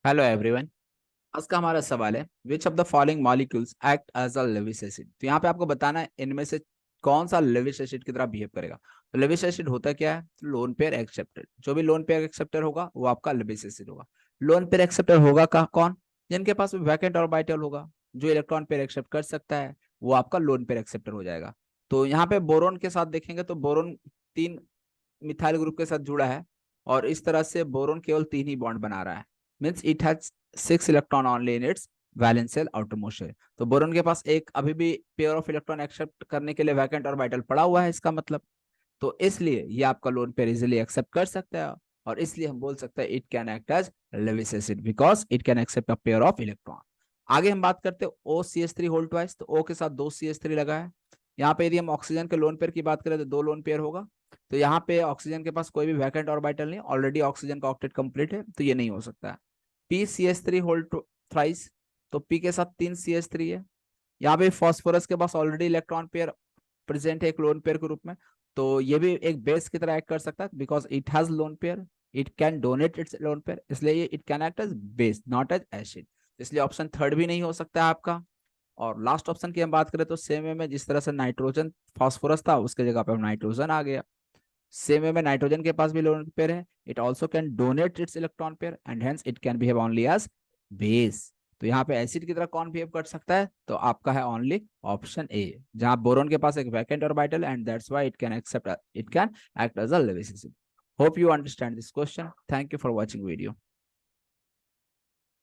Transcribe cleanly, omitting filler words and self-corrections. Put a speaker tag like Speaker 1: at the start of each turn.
Speaker 1: Hello everyone. आज का हमारा सवाल है which of the following molecules act as a Lewis acid. तो यहाँ पे आपको बताना है इनमें से कौन सा लेविस एसिड की तरह बिहेव करेगा। तो लेविस एसिड होता क्या है? तो लोन पेयर एक्सेप्टर, जो भी लोन पेयर एक्सेप्टर होगा वो आपका लेविस एसिड होगा। लोन पेयर एक्सेप्टर होगा का कौन? जिनके पास वैकेंट ऑर्बिटल होगा, जो इलेक्ट्रॉन पेयर एक्सेप्ट कर सकता है, वो आपका लोन पेयर एक्सेप्टर हो जाएगा। तो यहाँ पे बोरोन के साथ देखेंगे तो बोरोन 3 मिथाइल ग्रुप के साथ जुड़ा है, और इस तरह से बोरोन केवल 3 ही बॉन्ड बना रहा है। Means it has 6 electron only in its valence shell outermost shell. तो बोरोन के पास एक अभी भी पेयर ऑफ इलेक्ट्रॉन एक्सेप्ट करने के लिए वैकेंट ऑर्बिटल पड़ा हुआ है इसका मतलब। तो इसलिए ये आपका लोन पेयर इजिली एक्सेप्ट कर सकता है, और इसलिए हम बोल सकते हैं it can act as Lewis acid because it can accept a pair of electron. आगे हम बात करते हैं OCH3 होल ट्वाइस। तो O के साथ 2 CH3 लगा है। यहाँ पे यदि हम ऑक्सीजन के लोन पेयर की बात करें तो 2 लोन पेयर होगा। तो यहाँ पे ऑक्सीजन के पास कोई भी वैकेंट ऑर्बिटल नहीं, ऑलरेडी ऑक्सीजन का ऑक्टेट कंप्लीट है, तो ये नहीं हो सकता है। PCH3 whole thrice. तो P के साथ 3 CH3 है। यहाँ पे फॉस्फोरस के पास ऑलरेडी इलेक्ट्रॉन पेयर प्रेजेंट है एक लोन पेयर के रूप में। तो ये भी एक बेस की तरह एक्ट कर सकता है because it has lone pair. It can donate its lone pair, इसलिए ये it can act as base not as acid. इसलिए ऑप्शन थर्ड भी नहीं हो सकता है आपका। और लास्ट ऑप्शन की हम बात करें तो सेम वे में जिस तरह से नाइट्रोजन फॉस्फोरस था उसके जगह पे नाइट्रोजन आ गया। सेम वे में नाइट्रोजन के पास भी लोन पेयर है। It also can donate its electron pair and hence it can behave only as base. तो यहाँ पे एसिड की तरह कौन बिहेव कर सकता है? तो आपका है ओनली ऑप्शन ए, जहां बोरोन के पास एक vacant orbital and that's why it can act as a Lewis acid. Hope you understand this question. Thank you for watching video.